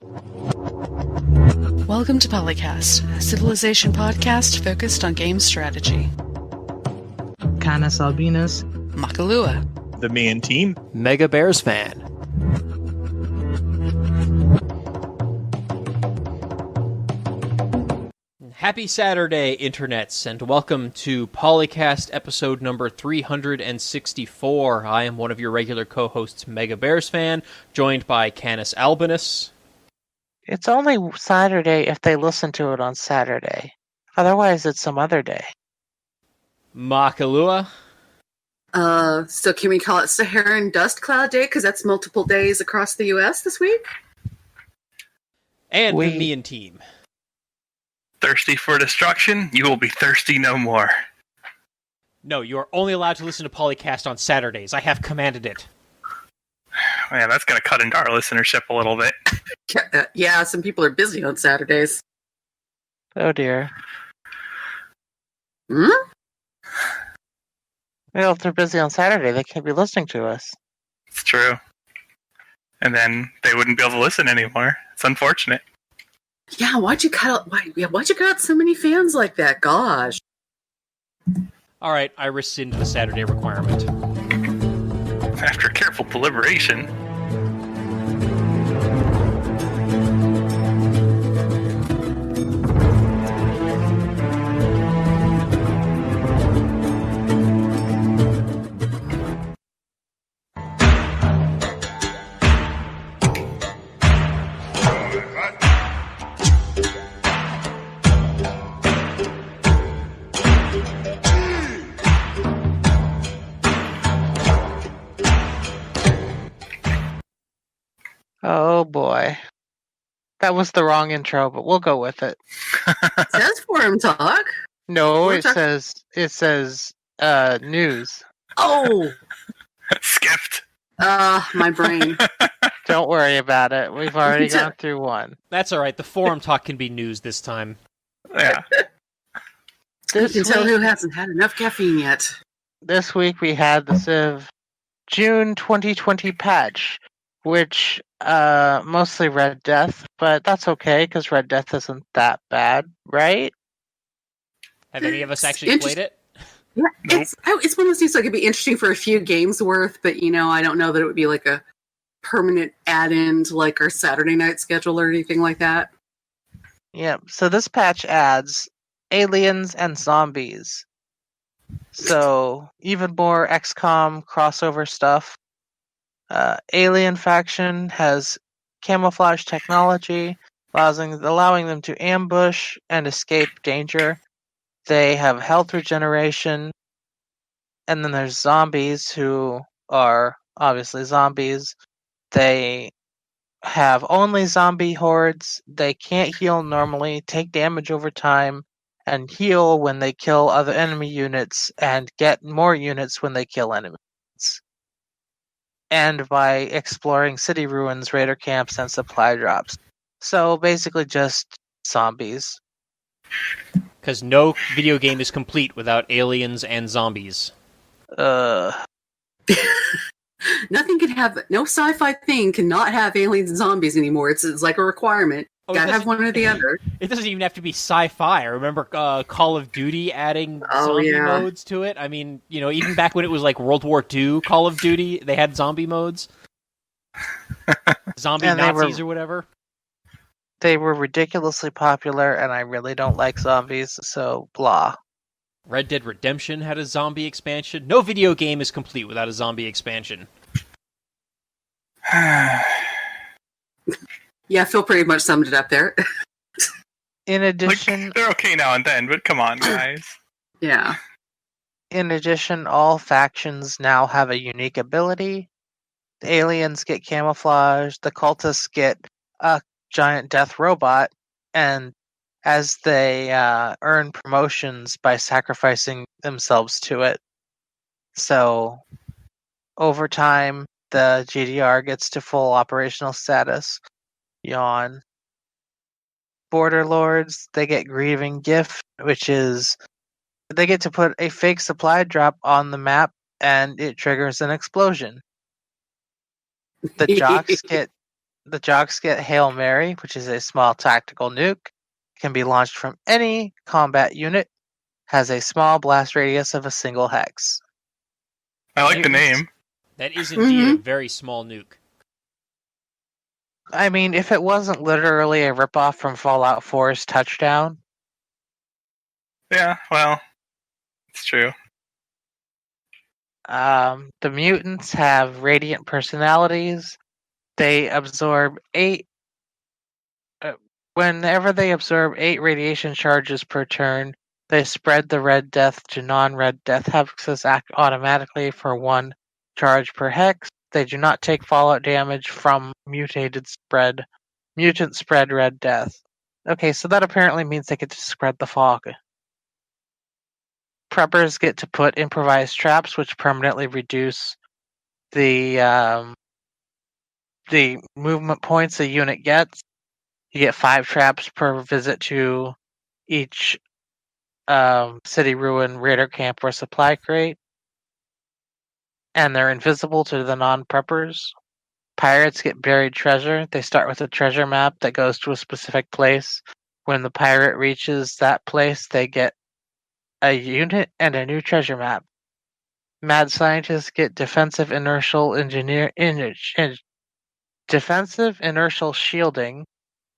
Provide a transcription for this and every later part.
Welcome to PolyCast, a civilization podcast focused on game strategy. CanusAlbinus, Makahlua, TheMeInTeam, MegaBearsFan. Happy Saturday, internets, and welcome to PolyCast episode number 364. I am one of your regular co-hosts, MegaBearsFan, joined by CanusAlbinus. it's only Saturday if they listen to it on Saturday. Otherwise, it's some other day. Makahlua. So can we call it Saharan Dust Cloud Day because that's multiple days across the U.S. this week? And TheMeInTeam. thirsty for destruction, you will be thirsty no more. No, you are only allowed to listen to PolyCast on Saturdays. I have commanded it. Man, that's going to cut into our listenership a little bit. Yeah, some people are busy on Saturdays. Oh dear. Hmm? Well, if they're busy on Saturday, they can't be listening to us. It's true. And then they wouldn't be able to listen anymore. It's unfortunate. Yeah, why'd you cut out so many fans like that? Gosh. All right, I rescind the Saturday requirement. After careful deliberation. Oh boy. That was the wrong intro, but we'll go with it. It says forum talk. No, We're it says news. Oh, Skipped. my brain. Don't worry about it. We've already gone through one. That's all right. The forum talk can be news this time. Yeah. You can tell who hasn't had enough caffeine yet. This week we had the Civ June 2020 patch, which mostly Red Death, but that's okay because Red Death isn't that bad, right? Have any of us actually played it? Yeah, Nope. it's one of those things that could be interesting for a few games worth, but I don't know that it would be like a permanent add-in to like our Saturday night schedule or anything like that. Yeah, so this patch adds aliens and zombies. So even more XCOM crossover stuff. Alien faction has camouflage technology, allowing them to ambush and escape danger. They have health regeneration. And then there's zombies who are obviously zombies. They have only zombie hordes. They can't heal normally, take damage over time, and heal when they kill other enemy units, and get more units when they kill enemies. And by exploring city ruins, raider camps, and supply drops. So basically just zombies. Because no video game is complete without aliens and zombies. Nothing can have no sci-fi thing cannot have aliens and zombies anymore. It's like a requirement. Gotta have one or the other. It doesn't even have to be sci-fi. I remember Call of Duty adding zombie modes to it. I mean, even back when it was like World War II Call of Duty, they had zombie modes. Zombie Nazis or whatever. They were ridiculously popular, and I really don't like zombies, so blah. Red Dead Redemption had a zombie expansion. No video game is complete without a zombie expansion. Yeah, Phil pretty much summed it up there. In addition... Like, they're okay now and then, but come on, guys. Yeah. In addition, all factions now have a unique ability. The aliens get camouflage, the cultists get a giant death robot, and as they earn promotions by sacrificing themselves to it. So, over time, the GDR gets to full operational status. Yawn. Border Lords, they get Grieving Gift, which is they get to put a fake supply drop on the map and it triggers an explosion. The The jocks get Hail Mary, which is a small tactical nuke. Can be launched from any combat unit. Has a small blast radius of a single hex. I like the Mutants. name. That is indeed a very small nuke. I mean, if it wasn't literally a ripoff from Fallout 4's Touchdown, Yeah, well, it's true. the mutants have radiant personalities. They absorb 8. Whenever they absorb 8 radiation charges per turn, they spread the red death to non-red death hexes act automatically for 1 charge per hex. They do not take fallout damage from mutant spread red death. Okay, so that apparently means they get to spread the fog. Preppers get to put improvised traps, which permanently reduce the movement points a unit gets. You get 5 traps per visit to each city ruin, raider camp, or supply crate. And they're invisible to the non-preppers. Pirates get buried treasure. They start with a treasure map that goes to a specific place. When the pirate reaches that place, they get a unit and a new treasure map. Mad scientists get defensive inertial shielding.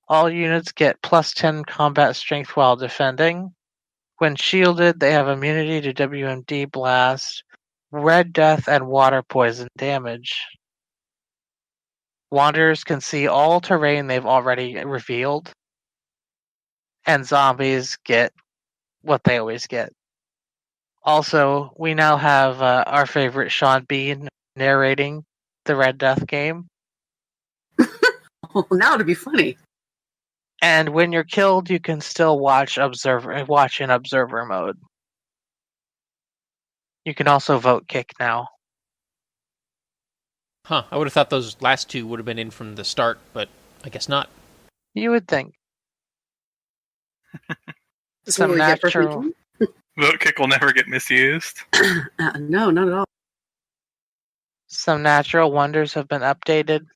All units get plus 10 combat strength while defending. When shielded, they have immunity to WMD blast, red death, and water poison damage. Wanderers can see all terrain they've already revealed. And zombies get what they always get. Also, we now have our favorite Sean Bean narrating the Red Death game. Well, now it'd be funny. And when you're killed, you can still watch in observer mode. You can also vote kick now. Huh, I would have thought those last 2 would have been in from the start, but I guess not. You would think. This Some will we get for natural- free? Vote kick will never get misused. No, not at all. Some natural wonders have been updated.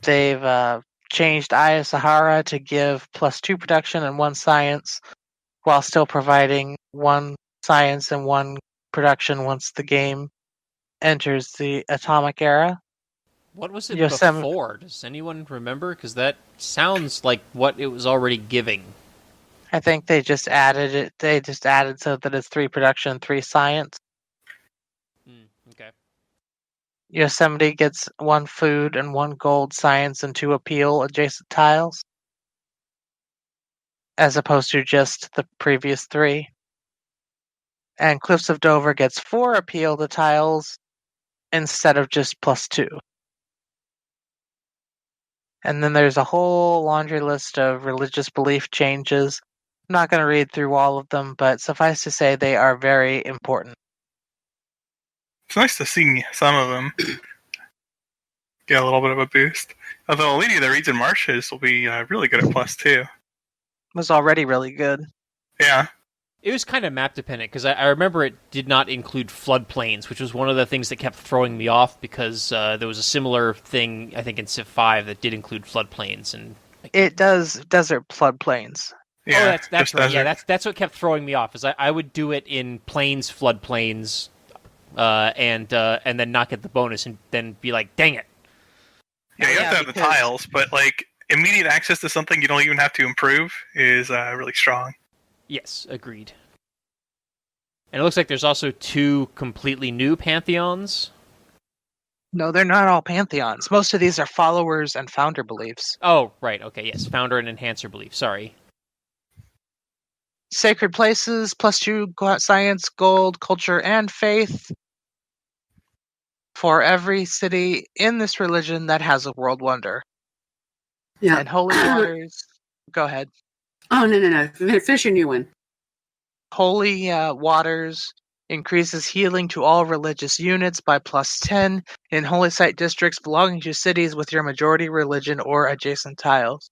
They've changed Aya Sahara to give plus 2 production and 1 science, while still providing 1 science and 1 production once the game enters the atomic era. What was it Yosemite- before? Does anyone remember? Because that sounds like what it was already giving. I think they just added it. They just added so that it's 3 production, 3 science. Okay. Yosemite gets 1 food and 1 gold science and 2 appeal adjacent tiles, as opposed to just the previous 3. And Cliffs of Dover gets 4 appeal to tiles instead of just plus 2. And then there's a whole laundry list of religious belief changes. I'm not going to read through all of them, but suffice to say they are very important. It's nice to see some of them get a little bit of a boost. Although a lady that reads in marshes will be really good at plus 2. Was already really good. Yeah. It was kind of map dependent, because I remember it did not include floodplains, which was one of the things that kept throwing me off, because there was a similar thing, I think, in Civ 5 that did include floodplains. And It does desert floodplains. Yeah, that's just right. Yeah, desert. that's what kept throwing me off. Is I would do it in plains, floodplains, and then not get the bonus, and then be like, "Dang it!" Yeah, you Yeah, have to have the because- tiles, but like immediate access to something you don't even have to improve is really strong. Yes, agreed. And it looks like there's also 2 completely new pantheons. No, they're not all pantheons. Most of these are followers and founder beliefs. Oh, right. Okay, yes, founder and enhancer belief. Sorry. Sacred places, plus 2 science, gold, culture, and faith. For every city in this religion that has a world wonder. Yeah. And holy waters. Go ahead. Oh, no. Finish your new one. Holy waters increases healing to all religious units by plus 10 in holy site districts belonging to cities with your majority religion or adjacent tiles.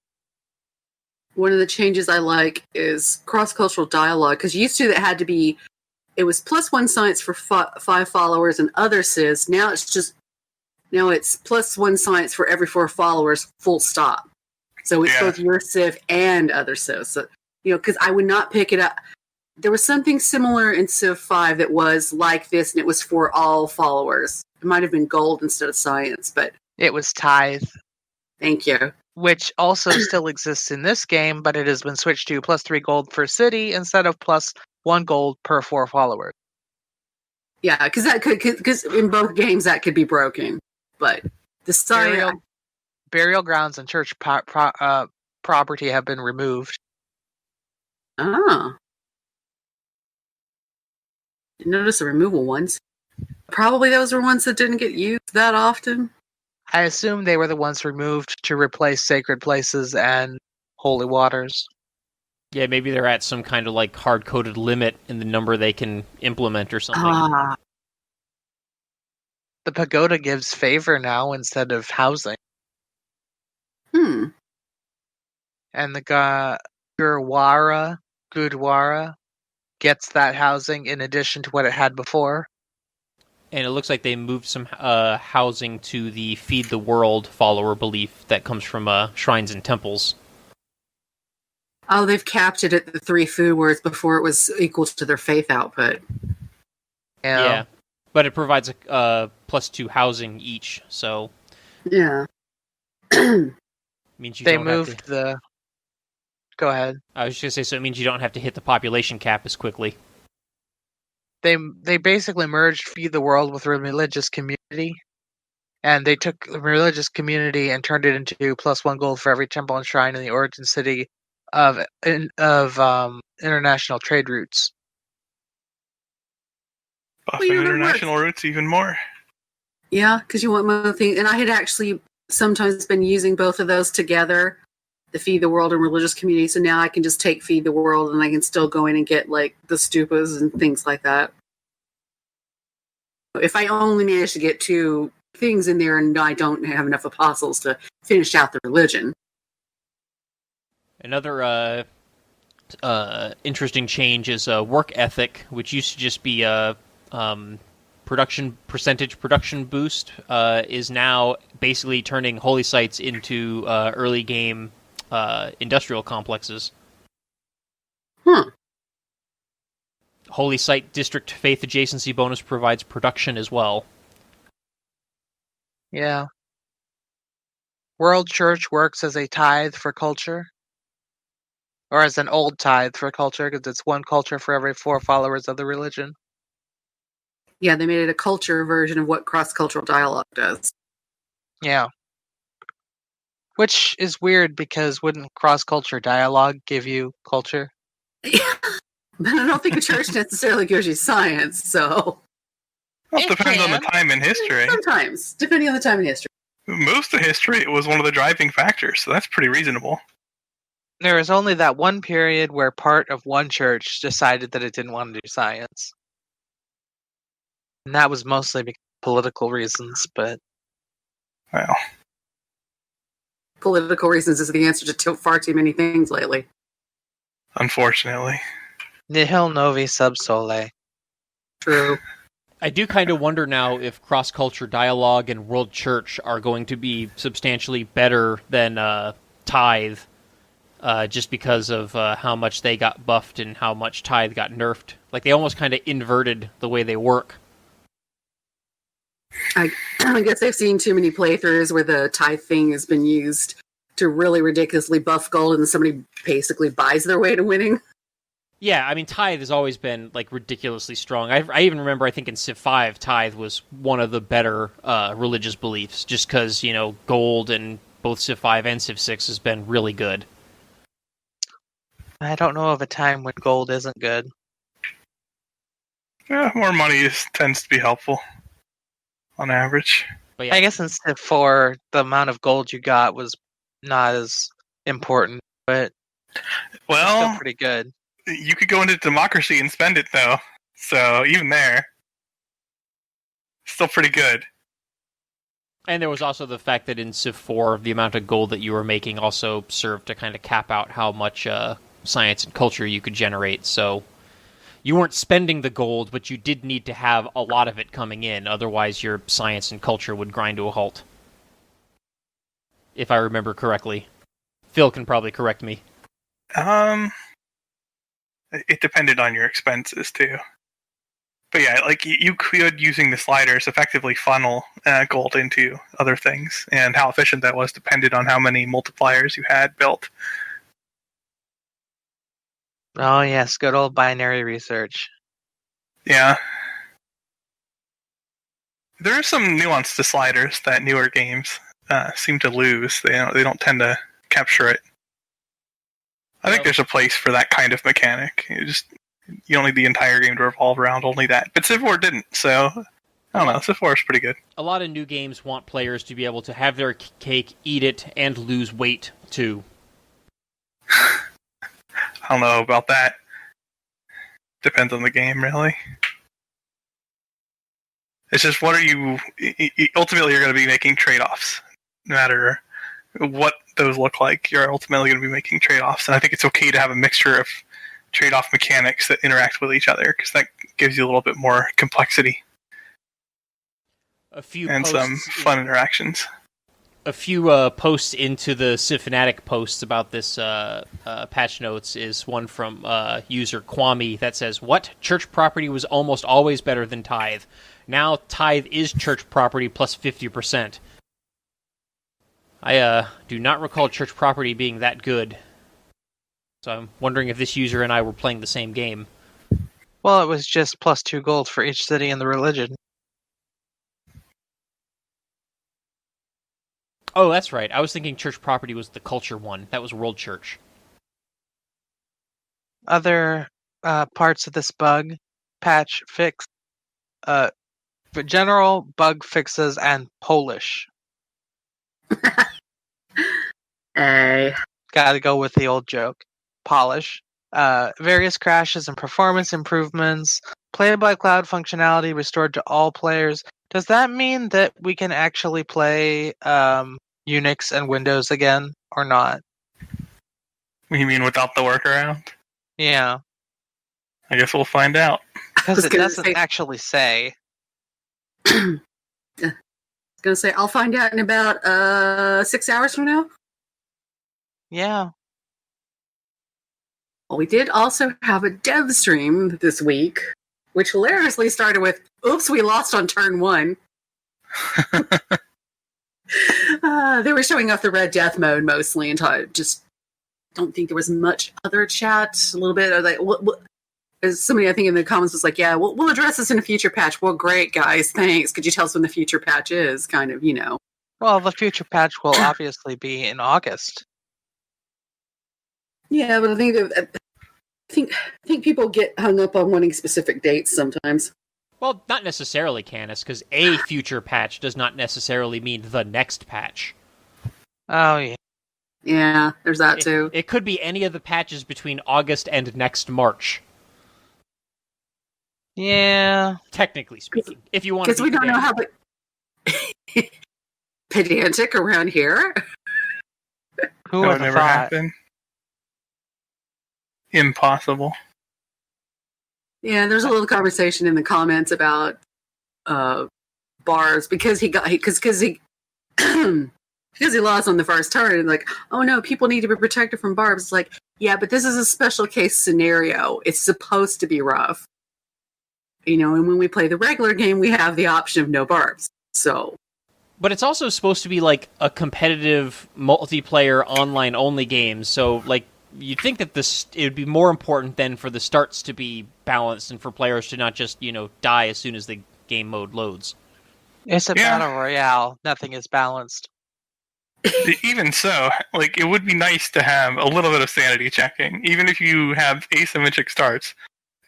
One of the changes I like is cross-cultural dialogue, because used to it was plus 1 science for 5 followers and other CIS. Now it's just No, it's +1 science for every 4 followers, full stop. So it's both your Civ and other Civs. So, because I would not pick it up. There was something similar in Civ 5 that was like this, and it was for all followers. It might have been gold instead of science, but... It was Tithe. Thank you. Which also still exists in this game, but it has been switched to +3 gold per city instead of +1 gold per 4 followers. Yeah, because in both games that could be broken. But the science... Burial grounds and church property have been removed. Oh. Didn't notice the removal ones. Probably those were ones that didn't get used that often. I assume they were the ones removed to replace sacred places and holy waters. Yeah, maybe they're at some kind of like hard-coded limit in the number they can implement or something. The pagoda gives favor now instead of housing. And the Gurdwara gets that housing in addition to what it had before. And it looks like they moved some housing to the Feed the World follower belief that comes from shrines and temples. Oh, they've capped it at the 3 food whereas before it was equal to their faith output. Yeah. But it provides a +2 housing each, so... Yeah. Means you they don't moved have to... the... Go ahead. I was just going to say, so it means you don't have to hit the population cap as quickly. They basically merged Feed the World with Religious Community, and they took the Religious Community and turned it into +1 gold for every temple and shrine in the origin city of international trade routes. Buffing international routes even more. Yeah, because you want more things. And I had actually sometimes been using both of those together, the Feed the World and Religious Community, so now I can just take Feed the World and I can still go in and get like the stupas and things like that. If I only manage to get 2 things in there and I don't have enough apostles to finish out the religion. Another interesting change is work ethic, which used to just be a production boost, is now basically turning holy sites into early game industrial complexes. Holy Site District Faith Adjacency bonus provides production as well. Yeah. World Church works as a tithe for culture. Or as an old tithe for culture, because it's 1 culture for every 4 followers of the religion. Yeah, they made it a culture version of what cross-cultural dialogue does. Yeah. Which is weird, because wouldn't cross-culture dialogue give you culture? But I don't think a church necessarily gives you science, so... Well, it depends on the time in history. Sometimes, depending on the time in history. Most of history, it was one of the driving factors, so that's pretty reasonable. There was only that one period where part of one church decided that it didn't want to do science. And that was mostly because of political reasons, but... Well... Political reasons is the answer to far too many things lately. Unfortunately. Nihil novi sub sole. True. I do kind of wonder now if cross-culture dialogue and World Church are going to be substantially better than Tithe, just because of how much they got buffed and how much Tithe got nerfed. Like, they almost kind of inverted the way they work. I guess I've seen too many playthroughs where the Tithe thing has been used to really ridiculously buff gold and somebody basically buys their way to winning. Yeah, I mean, Tithe has always been, like, ridiculously strong. I even remember, I think in Civ 5, Tithe was one of the better religious beliefs, just because, gold in both Civ 5 and Civ 6 has been really good. I don't know of a time when gold isn't good. Yeah, more money tends to be helpful, on average. But yeah. I guess in Civ 4, the amount of gold you got was not as important, but still pretty good. You could go into democracy and spend it, though. So, even there, still pretty good. And there was also the fact that in Civ 4, the amount of gold that you were making also served to kind of cap out how much science and culture you could generate. So, You weren't spending the gold, but you did need to have a lot of it coming in. Otherwise, your science and culture would grind to a halt. If I remember correctly. Phil can probably correct me. It depended on your expenses, too. But yeah, like, you could, using the sliders, effectively funnel gold into other things. And how efficient that was depended on how many multipliers you had built. Oh, yes, good old binary research. Yeah. There is some nuance to sliders that newer games seem to lose. They don't tend to capture it. I think there's a place for that kind of mechanic. You don't need the entire game to revolve around only that. But Civ 4 didn't, so I don't know. Civ 4 is pretty good. A lot of new games want players to be able to have their cake, eat it, and lose weight, too. I don't know about that. Depends on the game, really. It's just, what are you... Ultimately, you're going to be making trade-offs. No matter what those look like, you're ultimately going to be making trade-offs. And I think it's okay to have a mixture of trade-off mechanics that interact with each other, because that gives you a little bit more complexity. Some fun interactions. A few posts into the Civ Fanatic posts about this patch notes is one from user Kwame that says, "What? Church property was almost always better than tithe. Now tithe is church property plus 50%. I do not recall church property being that good. So I'm wondering if this user and I were playing the same game." Well, it was just plus 2 gold for each city in the religion. Oh, that's right. I was thinking church property was the culture one. That was World Church. Other parts of this bug patch fix, general bug fixes and Polish. Hey. Gotta go with the old joke. Polish. Various crashes and performance improvements. Play by cloud functionality restored to all players. Does that mean that we can actually play Unix and Windows again, or not? You mean without the workaround? Yeah. I guess we'll find out. Because it doesn't actually say. I was going to say, I'll find out in about 6 hours from now. Yeah. Well, we did also have a dev stream this week, which hilariously started with, "Oops, we lost on turn 1." They were showing off the Red Death mode mostly, and I just don't think there was much other chat. A little bit of like, somebody I think in the comments was like, "Yeah, we'll address this in a future patch." Well, great guys, thanks. Could you tell us when the future patch is? Kind of, Well, the future patch will obviously be in August. Yeah, but I think people get hung up on wanting specific dates sometimes. Well, not necessarily, Canis, because a future patch does not necessarily mean the next patch. Oh, yeah. Yeah, there's that too. It could be any of the patches between August and next March. Yeah. Technically speaking. If you want to. Because we don't know how pedantic around here. Who That would would have never thought? happen. Impossible. Yeah, there's a little conversation in the comments about bars because he because he lost on the first turn. And like, oh no, people need to be protected from barbs. It's like, yeah, but this is a special case scenario. It's supposed to be rough, and when we play the regular game, we have the option of no barbs. So, but it's also supposed to be like a competitive multiplayer online only game. So like, you'd think that it would be more important than for the starts to be balanced and for players to not just, die as soon as the game mode loads. It's a battle royale. Nothing is balanced. Even so, like, it would be nice to have a little bit of sanity checking. Even if you have asymmetric starts,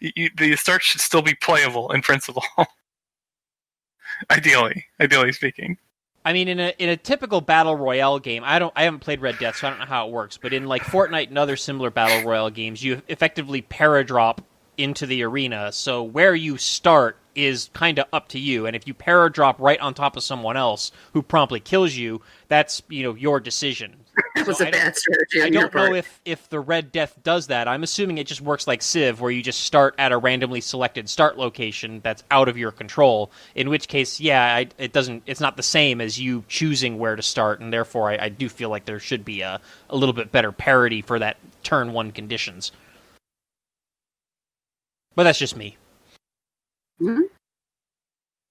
the starts should still be playable in principle. Ideally speaking. I mean, in a typical battle royale game, I haven't played Red Death, so I don't know how it works. But in like Fortnite and other similar battle royale games, you effectively paradrop into the arena. So where you start is kind of up to you. And if you paradrop right on top of someone else who promptly kills you, that's your decision. That was a bad strategy. I don't know if the Red Death does that. I'm assuming it just works like Civ, where you just start at a randomly selected start location that's out of your control. In which case, yeah, it doesn't. It's not the same as you choosing where to start, and therefore, I do feel like there should be a little bit better parity for that turn 1 conditions. But that's just me. Mm-hmm.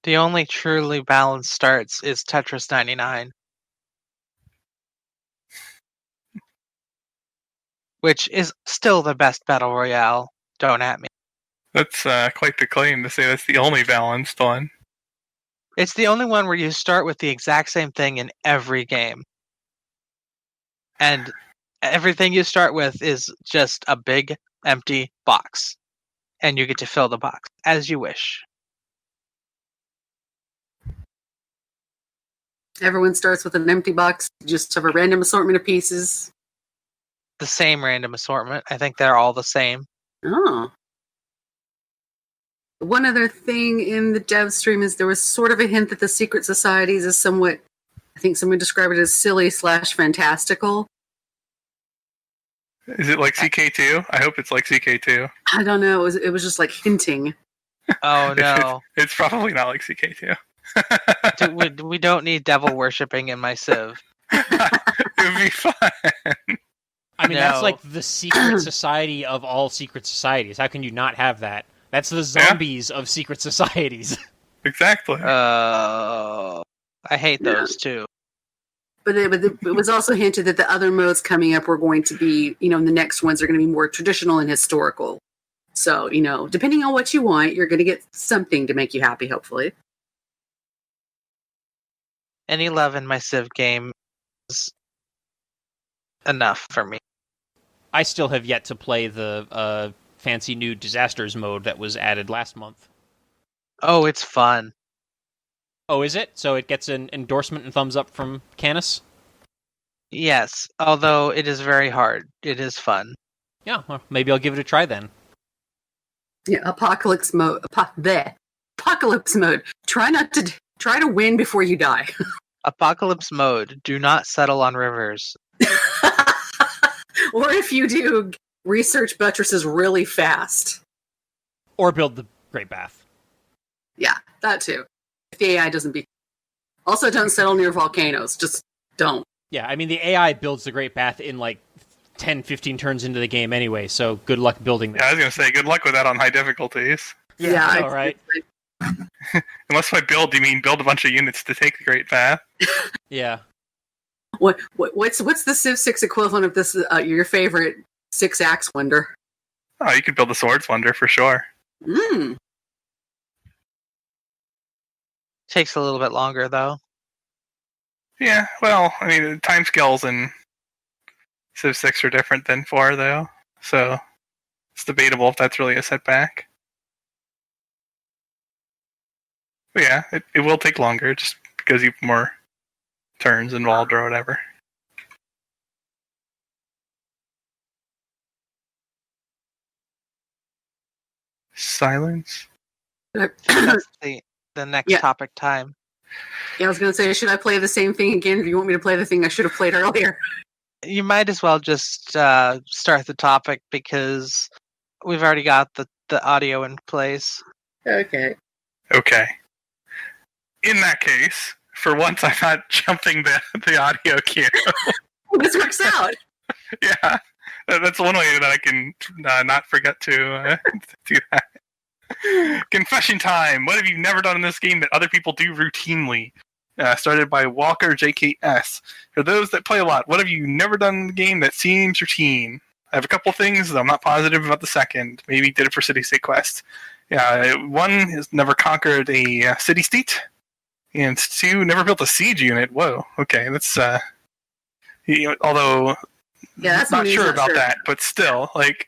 The only truly balanced starts is Tetris 99. Which is still the best Battle Royale. Don't at me. That's quite the claim to say that's the only balanced one. It's the only one where you start with the exact same thing in every game. And everything you start with is just a big, empty box. And you get to fill the box as you wish. Everyone starts with an empty box, just have a random assortment of pieces. The same random assortment. I think they're all the same. Oh. One other thing in the dev stream is there was sort of a hint that the secret societies is somewhat, I think someone described it as silly/fantastical. Is it like CK2? I hope it's like CK2. I don't know. It was just like hinting. Oh no. It's probably not like CK2. We don't need devil worshipping in my Civ. It would be fun. I mean, that's like the secret society of all secret societies. How can you not have that? That's the zombies of secret societies. Exactly. I hate those too. But it was also hinted that the other modes coming up were going to be, the next ones are going to be more traditional and historical. So, depending on what you want, you're going to get something to make you happy, hopefully. Any love in my Civ game is enough for me. I still have yet to play the fancy new disasters mode that was added last month. Oh, it's fun. Oh, is it? So it gets an endorsement and thumbs up from Canus? Yes, although it is very hard. It is fun. Yeah, well, maybe I'll give it a try then. Yeah, apocalypse mode. Apocalypse mode. Try to win before you die. Apocalypse mode. Do not settle on rivers. Or if you do, research buttresses really fast. Or build the Great Bath. Yeah, that too. If the AI doesn't Also, don't settle near volcanoes. Just don't. Yeah, I mean, the AI builds the Great Bath in like 10, 15 turns into the game anyway, so good luck building that. Yeah, I was going to say, good luck with that on high difficulties. Yeah, all right. Unless by build, you mean build a bunch of units to take the Great Bath. Yeah. What's the Civ 6 equivalent of this? Your favorite 6-axe wonder? Oh, you could build the Swords Wonder for sure. Takes a little bit longer though. Yeah, well, I mean, the timescales in Civ 6 are different than 4, though, so it's debatable if that's really a setback. But yeah, it will take longer just because you have more turns involved or whatever. Silence. That's the next topic time. Yeah, I was going to say, should I play the same thing again? If you want me to play the thing I should have played earlier. You might as well just start the topic because we've already got the audio in place. Okay. In that case, for once I'm not jumping the audio queue. This works out. Yeah, that's one way that I can not forget to do that. Confession time. What have you never done in this game that other people do routinely? Started by Walker JKS. For those that play a lot, what have you never done in the game that seems routine? I have a couple things, though I'm not positive about the second. Maybe did it for City State Quest. Yeah, one is never conquered a city state, and 2, never built a siege unit. Whoa, okay, that's although that's not sure about that, but still, like,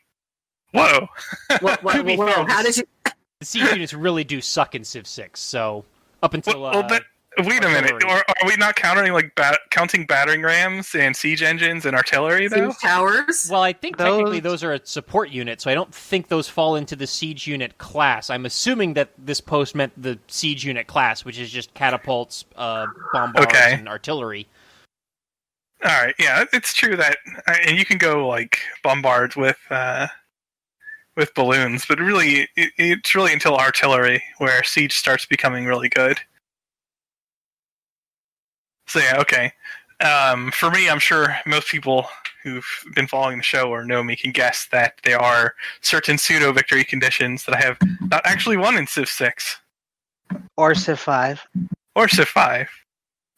whoa. Whoa, how did you? The siege units really do suck in Civ 6, so up until wait a minute, are we not counting counting battering rams and siege engines and artillery though? Siege towers? Well, I think technically those are a support unit, so I don't think those fall into the siege unit class. I'm assuming that this post meant the siege unit class, which is just catapults, bombards, and artillery. All right, yeah, it's true that, and you can go like bombard with balloons, but really, it's really until artillery where siege starts becoming really good. So yeah, okay. For me, I'm sure most people who've been following the show or know me can guess that there are certain pseudo victory conditions that I have not actually won in Civ 6 Or Civ 5. or Civ 5.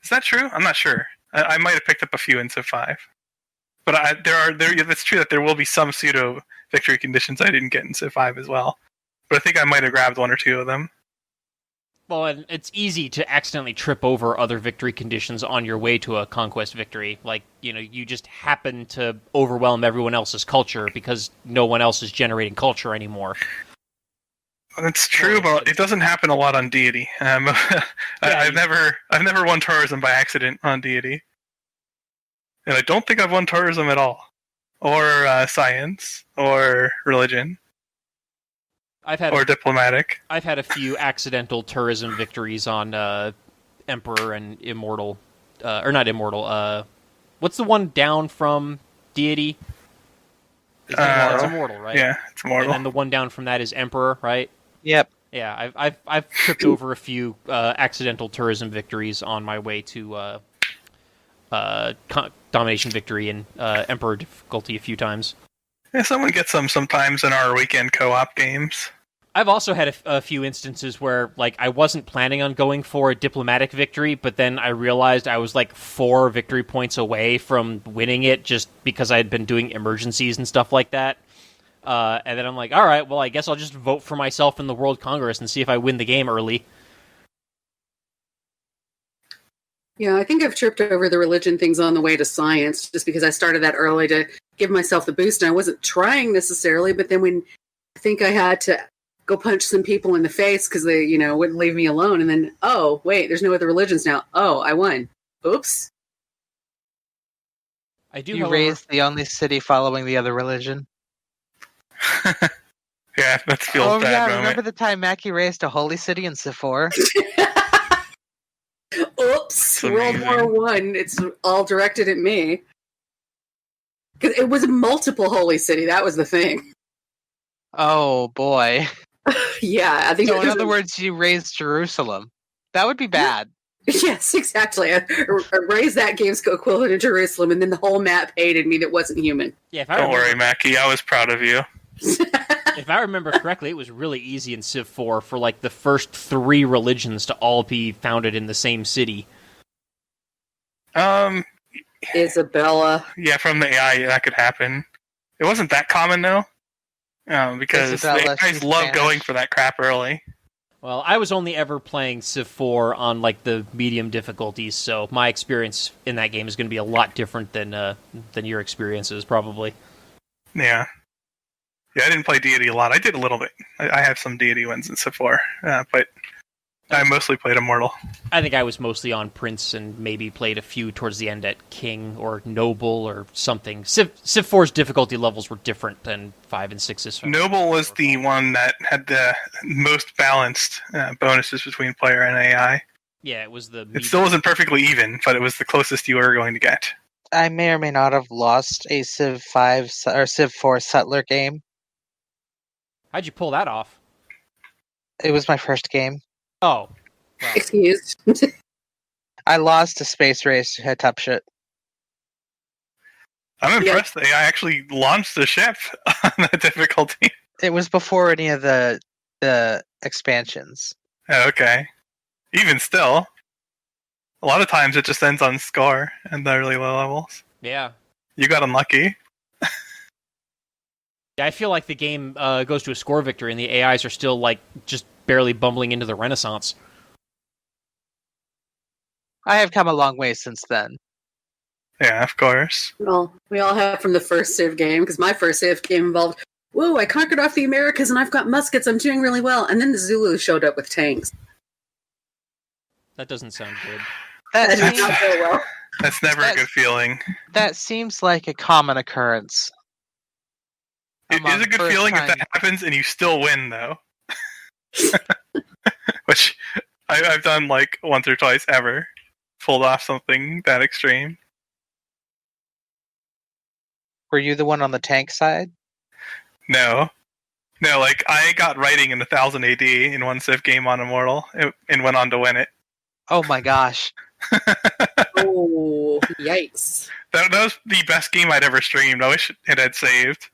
Is that true? I'm not sure. I might have picked up a few in Civ 5, but it's true that there will be some pseudo victory conditions I didn't get in Civ 5 as well. But I think I might have grabbed one or two of them. Well, and it's easy to accidentally trip over other victory conditions on your way to a conquest victory. Like, you just happen to overwhelm everyone else's culture because no one else is generating culture anymore. That's true, but it doesn't happen a lot on Deity. I've never won tourism by accident on Deity, and I don't think I've won tourism at all, or science, or religion. Or diplomatic. I've had a few accidental tourism victories on Emperor and Immortal, or not Immortal. What's the one down from Deity? It's Immortal, right? Yeah, it's Immortal. And then the one down from that is Emperor, right? Yep. Yeah, I've tripped over a few accidental tourism victories on my way to domination victory and Emperor difficulty a few times. Yeah, someone gets some sometimes in our weekend co-op games. I've also had a few instances where, like, I wasn't planning on going for a diplomatic victory, but then I realized I was, like, 4 victory points away from winning it just because I had been doing emergencies and stuff like that. And then I'm like, all right, well, I guess I'll just vote for myself in the World Congress and see if I win the game early. Yeah, I think I've tripped over the religion things on the way to science just because I started that early to give myself the boost. And I wasn't trying necessarily, but then when I think I had to go punch some people in the face because they, wouldn't leave me alone. And then, oh, wait, there's no other religions now. Oh, I won. Oops. You raised the only city following the other religion. Yeah, that feels bad moment. Remember the time Mackie raised a holy city in Civ 4? Oops, World War I. It's all directed at me. Because it was a multiple holy city. That was the thing. Oh, boy. Yeah, I think so in other words, you raised Jerusalem. That would be bad. Yes, exactly. I raised that game's equivalent of Jerusalem, and then the whole map hated me that wasn't human. Yeah, Don't worry, Mackie. I was proud of you. If I remember correctly, it was really easy in Civ 4 for, like, the first 3 religions to all be founded in the same city. Isabella. Yeah, from the AI, that could happen. It wasn't that common, though. Because the guys love going for that crap early. Well, I was only ever playing Civ 4 on, like, the medium difficulties, so my experience in that game is going to be a lot different than your experiences, probably. Yeah. Yeah, I didn't play Deity a lot. I did a little bit. I have some Deity wins in Civ 4, but I mostly played Immortal. I think I was mostly on Prince and maybe played a few towards the end at King or Noble or something. Civ 4's difficulty levels were different than 5 and 6's. Noble was the one that had the most balanced bonuses between player and AI. Yeah, it was the... It still wasn't perfectly even, but it was the closest you were going to get. I may or may not have lost a Civ 5 or Civ 4 settler game. How'd you pull that off? It was my first game. Oh. Well. Excused. I lost a space race to top shit. I'm impressed that AI actually launched the ship on that difficulty. It was before any of the expansions. Oh, okay. Even still, a lot of times it just ends on score and the really low levels. Yeah. You got unlucky. I feel like the game goes to a score victory and the AIs are still, like, just barely bumbling into the Renaissance. I have come a long way since then. Yeah, of course. Well, we all have from the first Civ game, because my first Civ game involved, whoa, I conquered off the Americas and I've got muskets, I'm doing really well. And then the Zulus showed up with tanks. That doesn't sound good. That did not go well. That's never a good feeling. That seems like a common occurrence. It is a good feeling if that happens and you still win, though. Which I've done like once or twice ever. Pulled off something that extreme. Were you the one on the tank side? No, like I got writing in 1000 AD in one Civ game on Immortal and went on to win it. Oh my gosh. Oh, yikes. That was the best game I'd ever streamed. I wish it had saved.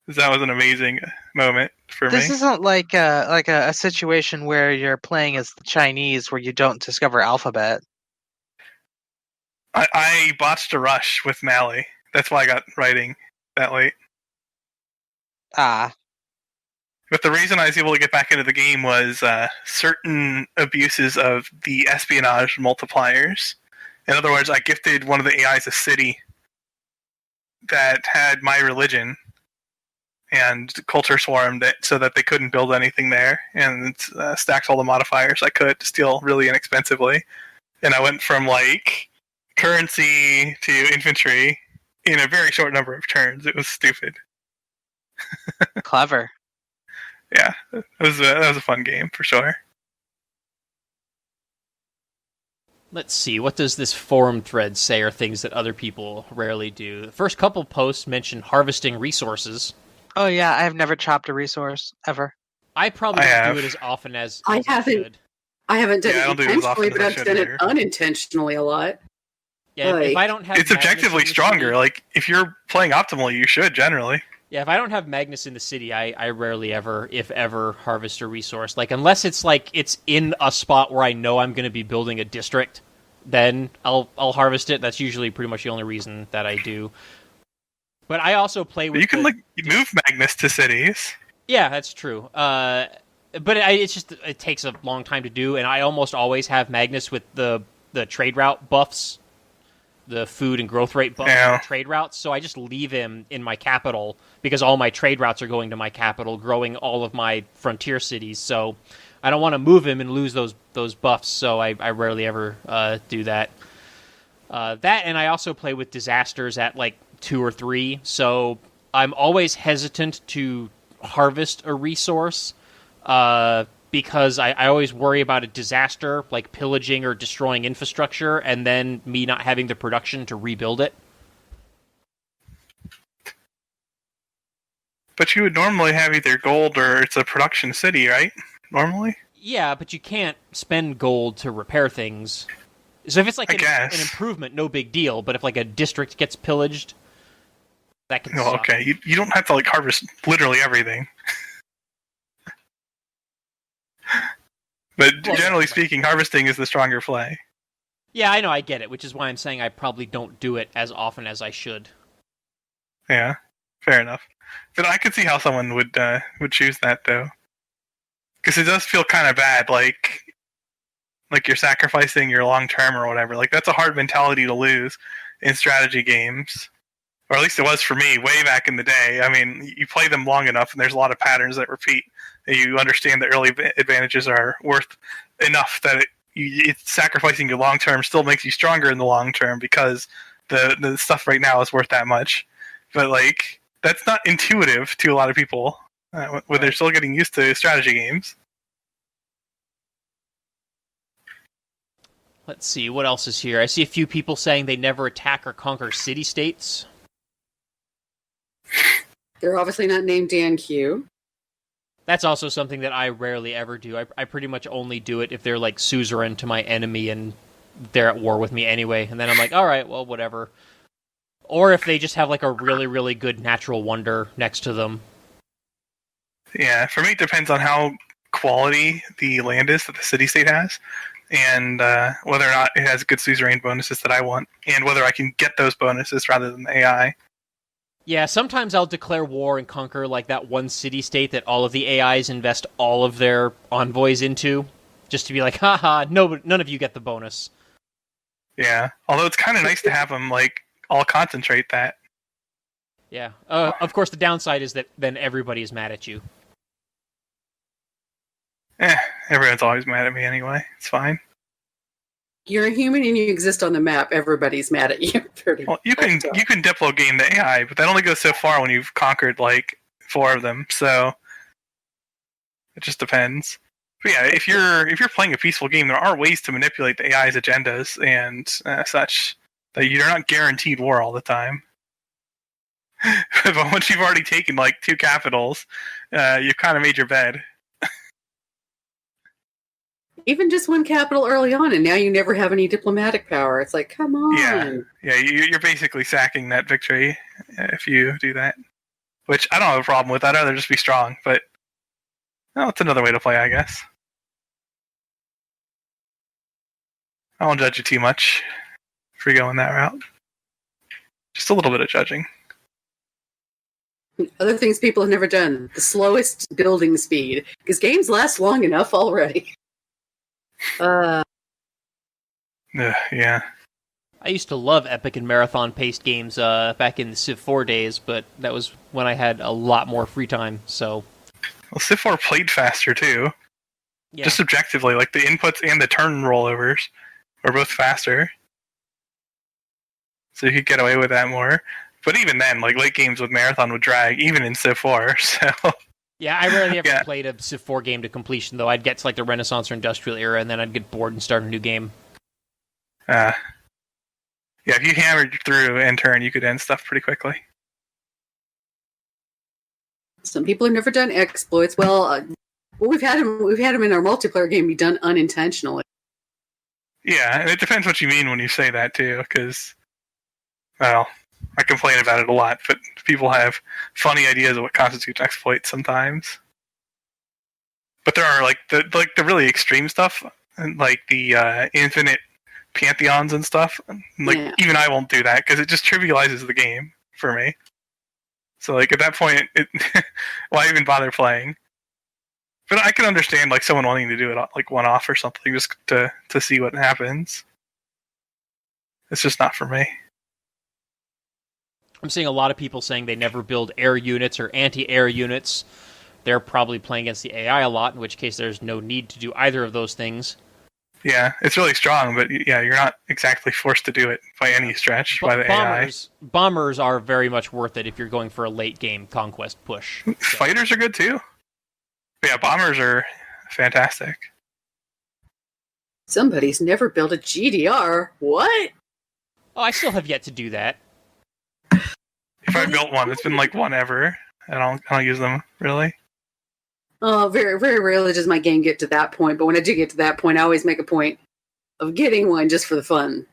That was an amazing moment for This me. isn't like a situation where you're playing as the Chinese where you don't discover alphabet. I botched a rush with Mally. That's why I got writing that late. Ah. But the reason I was able to get back into the game was certain abuses of the espionage multipliers. In other words, I gifted one of the AIs a city that had my religion and culture swarmed it so that they couldn't build anything there, and stacked all the modifiers I could to steal really inexpensively. And I went from like currency to infantry in a very short number of turns. It was stupid. Clever. Yeah, that was a fun game for sure. Let's see, what does this forum thread say are things that other people rarely do? The first couple posts mention harvesting resources. Oh yeah, I've never chopped a resource ever. I probably don't do it as often as I I haven't. should. I haven't done Yeah, I it don't do it as often intentionally, as but I I've should done it either. unintentionally a lot. Yeah, if I don't have It's Magnus objectively in the stronger. city- Like, if you're playing optimally, you should generally. Yeah, if I don't have Magnus in the city, I rarely ever, if ever, harvest a resource. Like, unless it's like it's in a spot where I know I'm going to be building a district, then I'll harvest it. That's usually pretty much the only reason that I do. But I also play with. But you can move Magnus to cities. Yeah, that's true. But it's just it takes a long time to do, and I almost always have Magnus with the trade route buffs, the food and growth rate buffs and trade routes. So I just leave him in my capital because all my trade routes are going to my capital, growing all of my frontier cities. So I don't want to move him and lose those buffs. So I rarely ever do that. That, and I also play with disasters at like 2 or 3. So I'm always hesitant to harvest a resource because I always worry about a disaster, like pillaging or destroying infrastructure, and then me not having the production to rebuild it. But you would normally have either gold or it's a production city, right? Normally? Yeah, but you can't spend gold to repair things. So if it's like an improvement, no big deal. But if like a district gets pillaged, that can suck. Okay. You don't have to like harvest literally everything. But generally speaking, harvesting is the stronger play. Yeah, I know, I get it, which is why I'm saying I probably don't do it as often as I should. Yeah, fair enough. But I could see how someone would choose that though, because it does feel kind of bad, like you're sacrificing your long term or whatever. Like that's a hard mentality to lose in strategy games, or at least it was for me way back in the day. I mean, you play them long enough, and there's a lot of patterns that repeat. And you understand that early advantages are worth enough that it's sacrificing your long term still makes you stronger in the long term because the stuff right now is worth that much. But like that's not intuitive to a lot of people when they're still getting used to strategy games. Let's see, what else is here? I see a few people saying they never attack or conquer city-states. They're obviously not named Dan Q. That's also something that I rarely ever do. I pretty much only do it if they're like suzerain to my enemy and they're at war with me anyway. And then I'm like, all right, well, whatever. Or if they just have like a really, really good natural wonder next to them. Yeah, for me it depends on how quality the land is that the city-state has, and whether or not it has good suzerain bonuses that I want, and whether I can get those bonuses rather than the AI. Yeah, sometimes I'll declare war and conquer like that one city-state that all of the AIs invest all of their envoys into, just to be like, haha, no, none of you get the bonus. Yeah, although it's kind of nice to have them like all concentrate that. Yeah, of course the downside is that then everybody is mad at you. Everyone's always mad at me anyway. It's fine. You're a human and you exist on the map. Everybody's mad at you. Well, you can Diplo game the AI, but that only goes so far when you've conquered like 4 of them. So it just depends. But yeah, if you're playing a peaceful game, there are ways to manipulate the AI's agendas and such that you're not guaranteed war all the time. But once you've already taken like 2 capitals, you've kind of made your bed. Even just one capital early on, and now you never have any diplomatic power. It's like, come on. Yeah, you're basically sacking that victory if you do that. Which I don't have a problem with. I'd rather just be strong, but it's another way to play, I guess. I won't judge you too much if you're going that route. Just a little bit of judging. Other things people have never done. The slowest building speed. Because games last long enough already. Yeah. I used to love epic and marathon-paced games back in the Civ 4 days, but that was when I had a lot more free time, so... Well, Civ 4 played faster, too. Yeah. Just objectively, like the inputs and the turn rollovers were both faster. So you could get away with that more. But even then, like late games with Marathon would drag, even in Civ 4, so... Yeah, I rarely ever played a Civ 4 game to completion, though. I'd get to like the Renaissance or Industrial era, and then I'd get bored and start a new game. Yeah, if you hammered through and turn, you could end stuff pretty quickly. Some people have never done exploits. Well, we've had them in our multiplayer game be done unintentionally. Yeah, and it depends what you mean when you say that, too, because, well, I complain about it a lot, but people have funny ideas of what constitutes exploits sometimes. But there are like the really extreme stuff, and like the infinite pantheons and stuff. Like even I won't do that because it just trivializes the game for me. So like at that point, why even bother playing? But I can understand like someone wanting to do it like one off or something just to see what happens. It's just not for me. I'm seeing a lot of people saying they never build air units or anti-air units. They're probably playing against the AI a lot, in which case there's no need to do either of those things. Yeah, it's really strong, but yeah, you're not exactly forced to do it by any stretch by the AI. Bombers are very much worth it if you're going for a late game conquest push. So. Fighters are good too. But yeah, bombers are fantastic. Somebody's never built a GDR. What? Oh, I still have yet to do that. If I built one, it's been like one ever. I don't use them really. Very, very rarely does my game get to that point. But when I do get to that point, I always make a point of getting one just for the fun.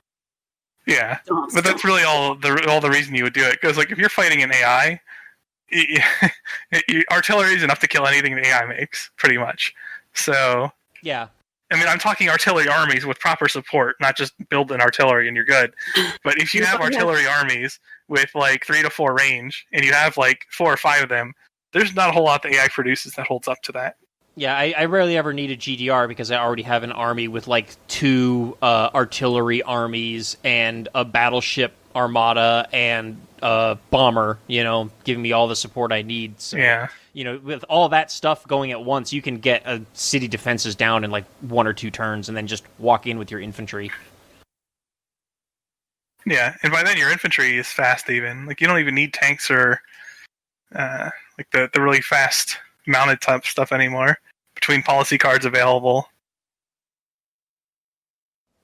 Yeah, but that's really all the reason you would do it. Because like if you're fighting an AI, artillery is enough to kill anything the AI makes, pretty much. So yeah. I mean, I'm talking artillery armies with proper support, not just build an artillery and you're good. But if you have artillery armies with like 3 to 4 range, and you have like 4 or 5 of them, there's not a whole lot the AI produces that holds up to that. Yeah, I rarely ever need a GDR because I already have an army with like 2 artillery armies and a battleship armada and a bomber, giving me all the support I need. So, yeah. With all that stuff going at once, you can get a city defenses down in like 1 or 2 turns and then just walk in with your infantry. Yeah, and by then your infantry is fast even. Like, you don't even need tanks or like the really fast mounted type stuff anymore. Between policy cards available.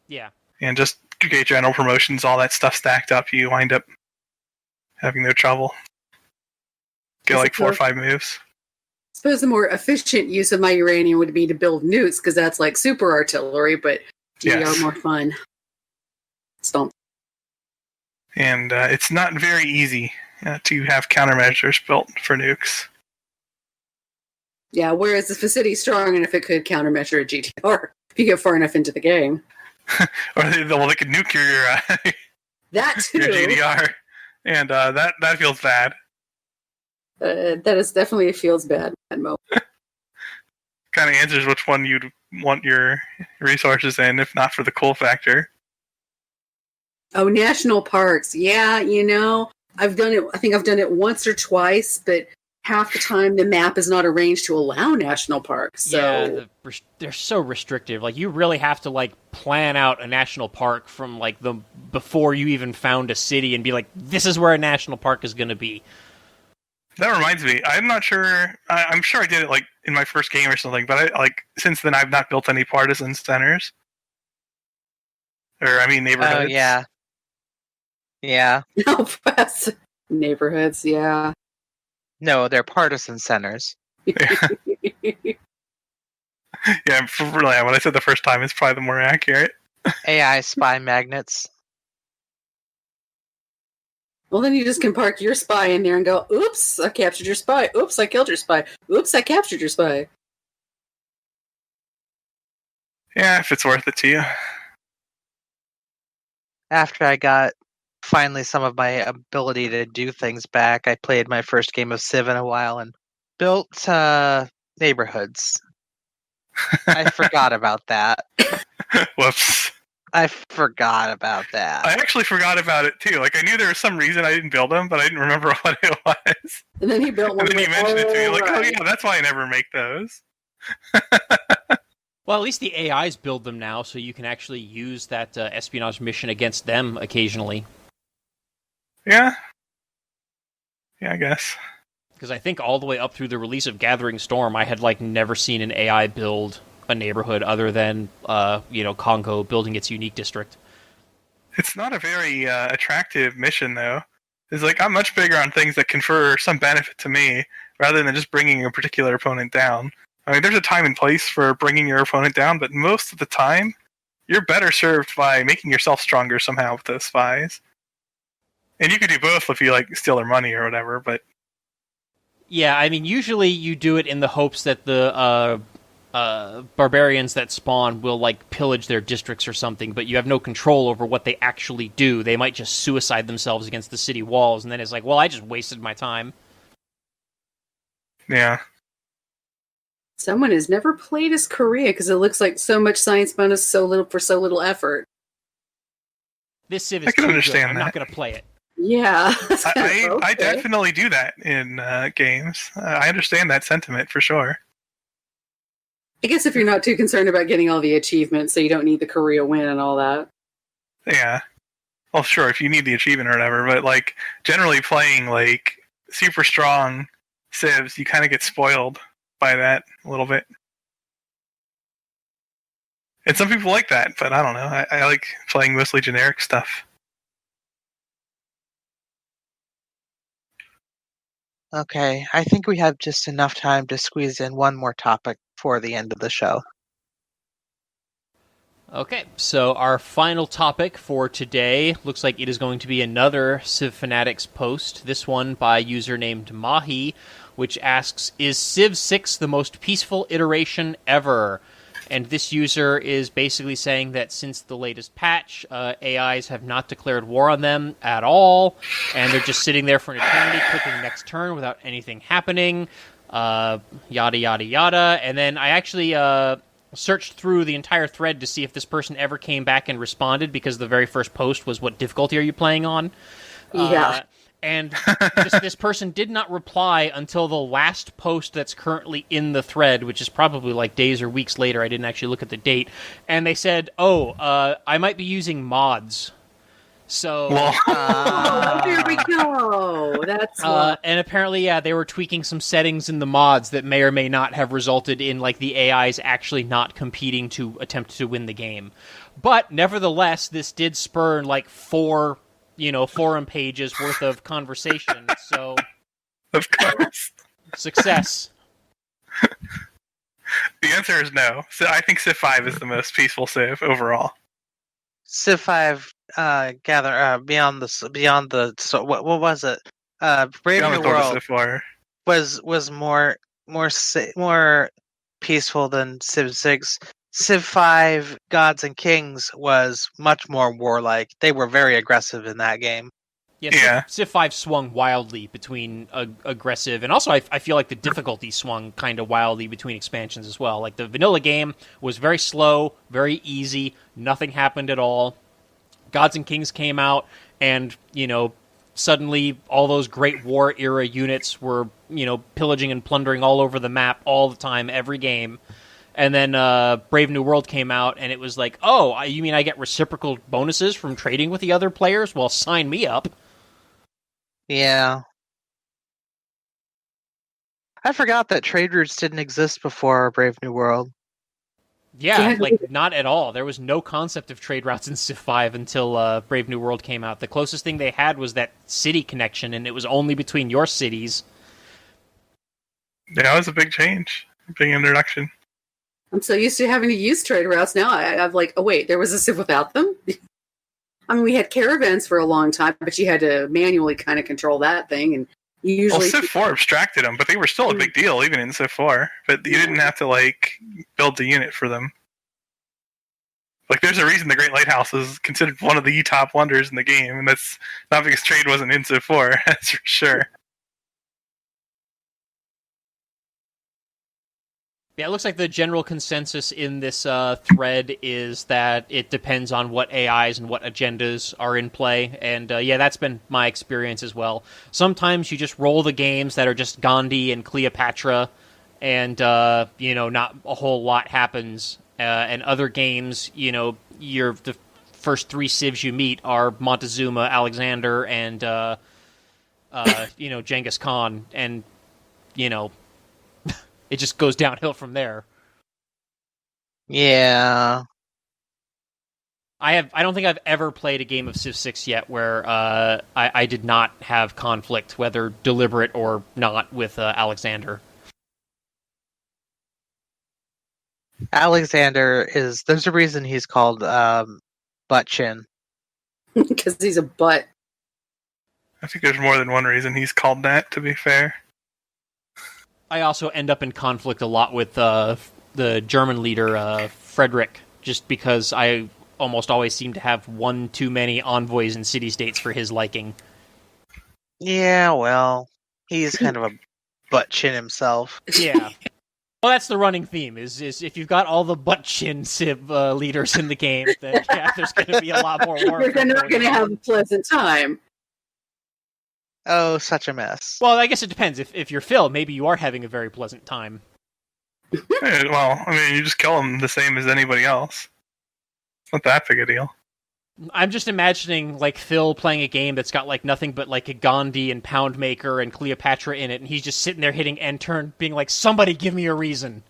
Yeah. And just get general promotions, all that stuff stacked up, you wind up having no trouble. Get like 4 or 5 moves. I suppose the more efficient use of my uranium would be to build nukes, because that's like super artillery, but GDR more fun. Stomp. And it's not very easy to have countermeasures built for nukes. Yeah, whereas if a city's strong enough, it could countermeasure a GDR if you get far enough into the game. Or they could nuke your that too. Your GDR, and that feels bad. That is definitely feels bad at moment. Kind of answers which one you'd want your resources in, if not for the cool factor. Oh, national parks. Yeah, I've done it. I think I've done it once or twice, but half the time the map is not arranged to allow national parks. So yeah, they're so restrictive. Like, you really have to like plan out a national park from like before you even found a city and be like, this is where a national park is going to be. That reminds me, I'm not sure. I'm sure I did it like in my first game or something, but since then I've not built any partisan centers. Or neighborhoods. Oh yeah. Yeah. neighborhoods. Yeah. No, they're partisan centers. Yeah, when I said the first time, it's probably the more accurate. AI spy magnets. Well, then you just can park your spy in there and go, oops, I captured your spy. Oops, I killed your spy. Oops, I captured your spy. Yeah, if it's worth it to you. After I got finally some of my ability to do things back, I played my first game of Civ in a while and built neighborhoods. I forgot about that. Whoops. I forgot about that. I actually forgot about it too. Like, I knew there was some reason I didn't build them, but I didn't remember what it was. And then he built one. And then you mentioned it to me, like, right. oh yeah, that's why I never make those. Well, at least the AIs build them now, so you can actually use that espionage mission against them occasionally. Yeah. Yeah, I guess. Because I think all the way up through the release of Gathering Storm, I had like never seen an AI build a neighborhood other than Congo building its unique district. It's not a very attractive mission, though. It's like, I'm much bigger on things that confer some benefit to me, rather than just bringing a particular opponent down. I mean, there's a time and place for bringing your opponent down, but most of the time, you're better served by making yourself stronger somehow with those spies. And you could do both if you, like, steal their money or whatever, but... Yeah, I mean, usually you do it in the hopes that the barbarians that spawn will, like, pillage their districts or something, but you have no control over what they actually do. They might just suicide themselves against the city walls, and then it's like, well, I just wasted my time. Yeah. Someone has never played as Korea because it looks like so much science bonus, so little effort. This Civ is I can too understand good. I'm not that. going to play it. Yeah. I Okay. definitely do that in games. I understand that sentiment for sure. I guess if you're not too concerned about getting all the achievements, so you don't need the Korea win and all that. Yeah. Well, sure, if you need the achievement or whatever, but, like, generally playing, like, super strong civs, you kind of get spoiled by that a little bit. And some people like that, but I don't know. I like playing mostly generic stuff. Okay, I think we have just enough time to squeeze in one more topic for the end of the show. Okay, so our final topic for today looks like it is going to be another Civ Fanatics post, this one by a user named Mahi, which asks, is Civ 6 the most peaceful iteration ever? And this user is basically saying that since the latest patch, AIs have not declared war on them at all, and they're just sitting there for an eternity, clicking next turn without anything happening, yada, yada, yada. And then I actually searched through the entire thread to see if this person ever came back and responded, because the very first post was, what difficulty are you playing on? Yeah. And this person did not reply until the last post that's currently in the thread, which is probably like days or weeks later. I didn't actually look at the date. And they said, I might be using mods. So, Oh, there we go. That's and apparently, yeah, they were tweaking some settings in the mods that may or may not have resulted in like the AIs actually not competing to attempt to win the game. But nevertheless, this did spur like 4 forum pages worth of conversation. So, Of course. success. The answer is no. So I think Civ 5 is the most peaceful Civ overall. Civ 5 beyond the so what was it? Brave Beyond New the World World Civ 4. was more peaceful than Civ 6. Civ 5 Gods and Kings was much more warlike. They were very aggressive in that game. Yeah, Civ 5 swung wildly between aggressive, and also I feel like the difficulty swung kind of wildly between expansions as well. Like the vanilla game was very slow, very easy, nothing happened at all. Gods and Kings came out, and suddenly all those Great War era units were pillaging and plundering all over the map all the time, every game. And then Brave New World came out, and it was like, oh, you mean I get reciprocal bonuses from trading with the other players? Well, sign me up. Yeah. I forgot that trade routes didn't exist before Brave New World. Yeah, like, not at all. There was no concept of trade routes in Civ 5 until Brave New World came out. The closest thing they had was that city connection, and it was only between your cities. Yeah, it was a big change, big introduction. I'm so used to having to use trade routes now. I'm like, oh wait, there was a Civ without them? I mean, we had caravans for a long time, but you had to manually kind of control that thing. And usually, Civ 4 abstracted them, but they were still a big deal, even in Civ 4. But you didn't have to, like, build the unit for them. Like, there's a reason the Great Lighthouse is considered one of the top wonders in the game, and that's not because trade wasn't in Civ 4, that's for sure. Yeah, it looks like the general consensus in this thread is that it depends on what AIs and what agendas are in play, and yeah, that's been my experience as well. Sometimes you just roll the games that are just Gandhi and Cleopatra, and not a whole lot happens. And other games, the first 3 civs you meet are Montezuma, Alexander, and Genghis Khan, and it just goes downhill from there. Yeah. I don't think I've ever played a game of Civ 6 yet where I did not have conflict, whether deliberate or not, with Alexander. Alexander there's a reason he's called Butt Chin. because he's a butt. I think there's more than one reason he's called that, to be fair. I also end up in conflict a lot with the German leader, Frederick, just because I almost always seem to have one too many envoys and city-states for his liking. Yeah, well, he's kind of a butt chin himself. Yeah. Well, that's the running theme, is if you've got all the butt chin Civ leaders in the game, then yeah, there's going to be a lot more war. You're not going to have a pleasant time. Oh, such a mess. Well, I guess it depends. If you're Phil, maybe you are having a very pleasant time. Well, I mean, you just kill him the same as anybody else. It's not that big a deal. I'm just imagining, like, Phil playing a game that's got, like, nothing but, like, a Gandhi and Poundmaker and Cleopatra in it, and he's just sitting there hitting end turn, being like, somebody give me a reason.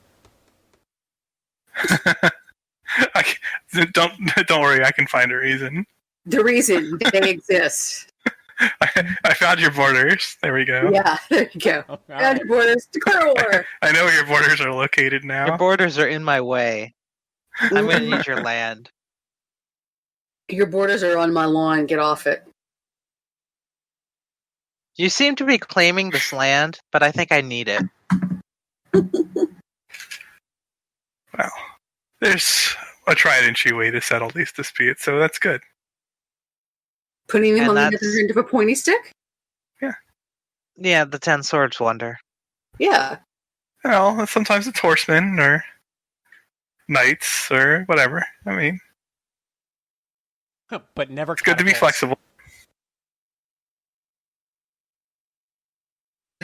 Don't worry, I can find a reason. The reason they exist. I found your borders. There we go. Yeah, there you go. All Found right. your borders. Declare war. I know where your borders are located now. Your borders are in my way. I'm going to need your land. Your borders are on my lawn. Get off it. You seem to be claiming this land, but I think I need it. Well, there's a tried and true way to settle these disputes, so that's good. Putting them And on the that's- other end of a pointy stick? Yeah, the 10 Swords wonder. Yeah. Well, sometimes it's horsemen or knights or whatever. I mean, But never it's good to be catapults. flexible.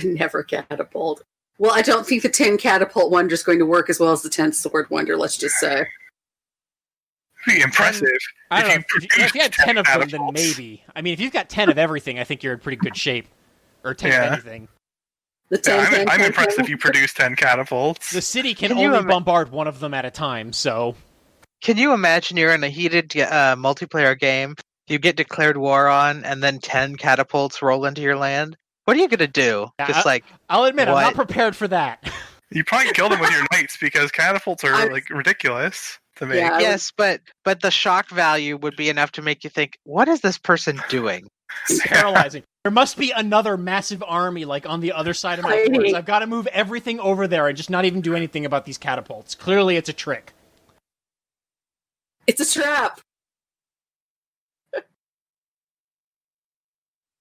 Never catapult. Well, I don't think the 10 catapult wonder is going to work as well as the 10 sword wonder, let's just say. It'd be impressive. I don't know. If you had 10 of them, then catapults. maybe. I mean, if you've got 10 of everything, I think you're in pretty good shape. Or 10 Yeah. of anything. The 10, I'm impressed if you produce 10 catapults. The city can Can you only bombard one of them at a time, so... Can you imagine you're in a heated multiplayer game, you get declared war on, and then 10 catapults roll into your land? What are you going to do? Yeah, Just like, I'll admit, I'm What? not prepared for that. You probably kill them with your knights because catapults are like ridiculous to make. Yeah. yes, but the shock value would be enough to make you think, what is this person doing? It's paralyzing. There must be another massive army, like, on the other side of my Hiding. borders. I've got to move everything over there and just not even do anything about these catapults. Clearly, it's a trick. It's a trap.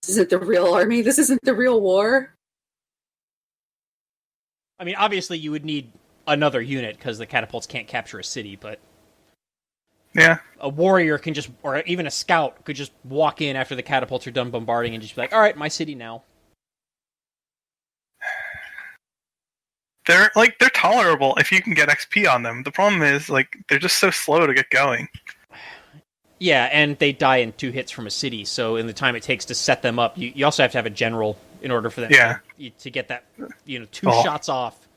This isn't the real army. This isn't the real war. I mean, obviously, you would need another unit, because the catapults can't capture a city, but... Yeah. A warrior can just, or even a scout, could just walk in after the catapults are done bombarding and just be like, alright, my city now. They're tolerable if you can get XP on them. The problem is, like, they're just so slow to get going. Yeah, and they die in 2 hits from a city, so in the time it takes to set them up, you also have to have a general in order for them to get that, 2 shots off.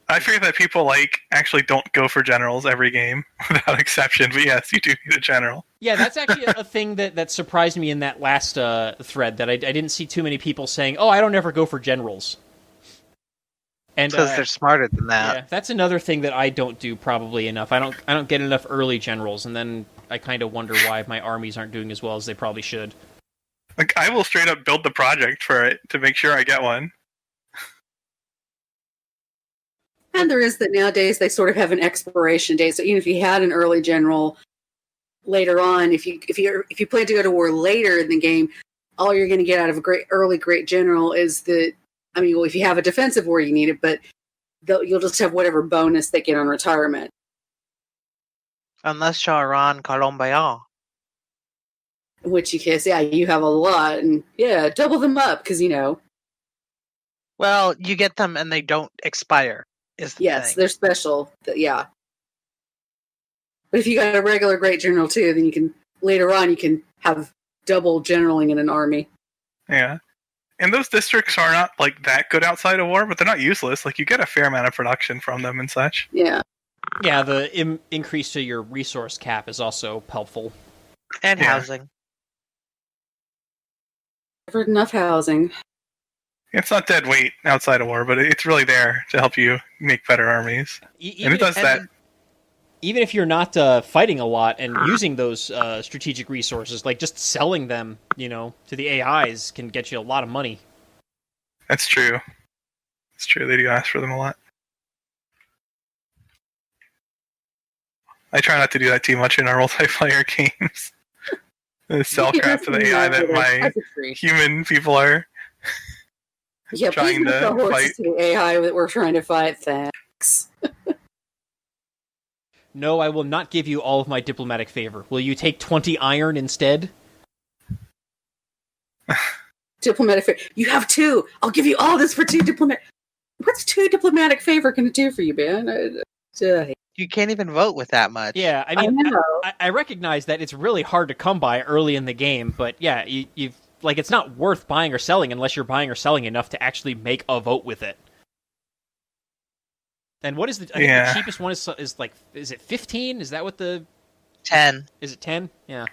I figure that people, actually don't go for generals every game, without exception, but yes, you do need a general. Yeah, that's actually a thing that surprised me in that last thread, that I didn't see too many people saying, oh, I don't ever go for generals. And Because they're smarter than that. yeah, that's another thing that I don't do probably enough. I don't get enough early generals, and then I kind of wonder why my armies aren't doing as well as they probably should. Like, I will straight up build the project for it to make sure I get one. And there is that nowadays they sort of have an expiration date. So even if you had an early general later on, if you plan to go to war later in the game, all you're going to get out of a great general is that. I mean, well, if you have a defensive war, you need it, but you'll just have whatever bonus they get on retirement. Unless you're on Colombian. In which case, yeah, you have a lot, and yeah, double them up, because, Well, you get them and they don't expire, is the yes, thing. they're special, yeah. But if you got a regular great general, too, then later on, you can have double generaling in an army. Yeah. And those districts are not, like, that good outside of war, but they're not useless. Like, you get a fair amount of production from them and such. Yeah. Yeah, the increase to your resource cap is also helpful. And housing. Never enough housing. It's not dead weight outside of war, but it's really there to help you make better armies. And it does that. Even if you're not fighting a lot and using those strategic resources, like just selling them, to the AIs can get you a lot of money. That's true. It's true. They do ask for them a lot. I try not to do that too much in our multiplayer games. Sell crap to the AI that my human people are trying to fight. To the AI that we're trying to fight. Thanks. No, I will not give you all of my diplomatic favor. Will you take 20 iron instead? Diplomatic favor. You have 2. I'll give you all this for 2 diplomatic. What's 2 diplomatic favor going to do for you, man? You can't even vote with that much. Yeah, I mean, I recognize that it's really hard to come by early in the game, but yeah, you've it's not worth buying or selling unless you're buying or selling enough to actually make a vote with it. And what is the? I think the cheapest one is it 15? Is that what the? 10. Is it 10? Yeah.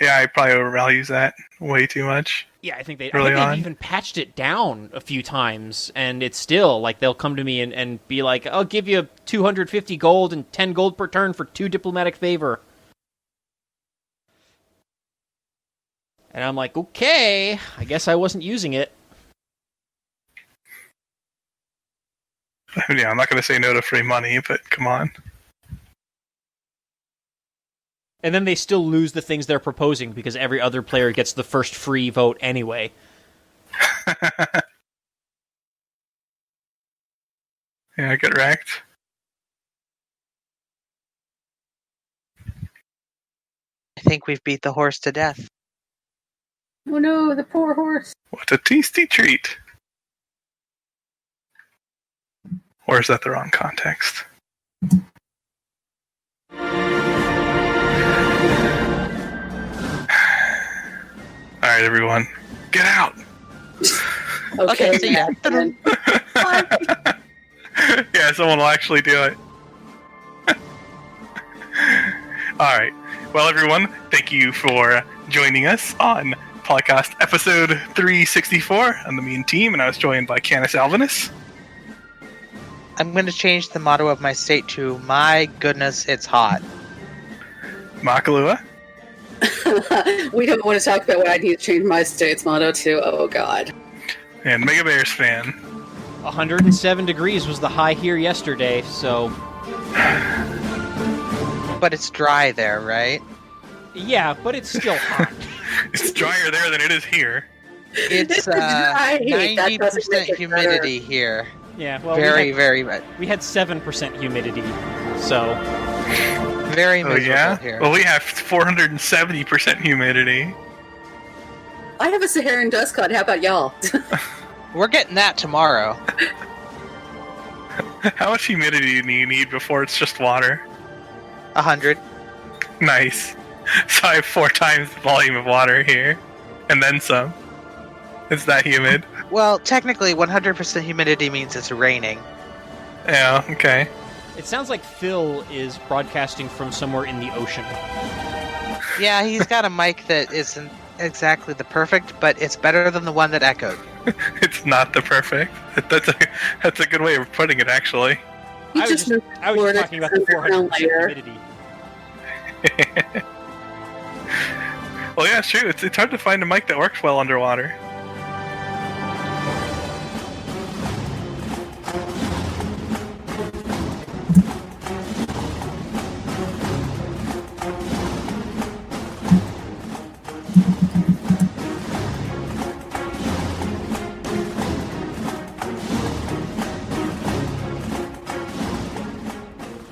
Yeah, I probably overvalues that way too much. Yeah, I think they've even patched it down a few times, and it's still they'll come to me and be like, "I'll give you 250 gold and 10 gold per turn for 2 diplomatic favor." And I'm like, "Okay, I guess I wasn't using it." Yeah, I'm not going to say no to free money, but come on. And then they still lose the things they're proposing because every other player gets the first free vote anyway. Yeah, get wrecked. I think we've beat the horse to death. Oh no, the poor horse. What a tasty treat. Or is that the wrong context? Alright, everyone. Get out! Okay, so yeah. Yeah, someone will actually do it. Alright. Well, everyone, thank you for joining us on PolyCast episode 364 on TheMeInTeam, and I was joined by CanusAlbinus. I'm going to change the motto of my state to, my goodness, it's hot. Makahlua. We don't want to talk about what I need to change my state's motto to. Oh, God. And MegaBearsFan. 107 degrees was the high here yesterday, so... But it's dry there, right? Yeah, but it's still hot. It's drier there than it is here. It's 90% humidity here. Yeah, well, very much. We had 7% humidity, so... Very miserable here. Well, we have 470% humidity. I have a Saharan dust cloud. How about y'all? We're getting that tomorrow. How much humidity do you need before it's just water? 100. Nice. So I have 4 times the volume of water here. And then some. It's that humid. Well, technically, 100% humidity means it's raining. Yeah, okay. It sounds like Phil is broadcasting from somewhere in the ocean. Yeah, he's got a mic that isn't exactly the perfect, but it's better than the one that echoed. It's not the perfect. That's a good way of putting it, actually. I was just talking about the 400% humidity. Well, yeah, it's true. It's hard to find a mic that works well underwater.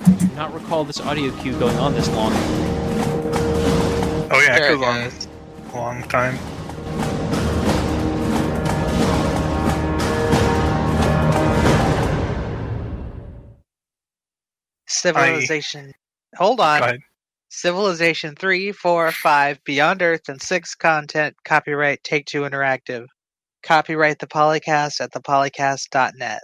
I do not recall this audio cue going on this long. Oh yeah, There it it goes on goes. a long time. Civilization. Hold Go on. ahead. Civilization 3, 4, 5, Beyond Earth, and 6 content. Copyright Take-Two Interactive. Copyright the Polycast at thepolycast.net.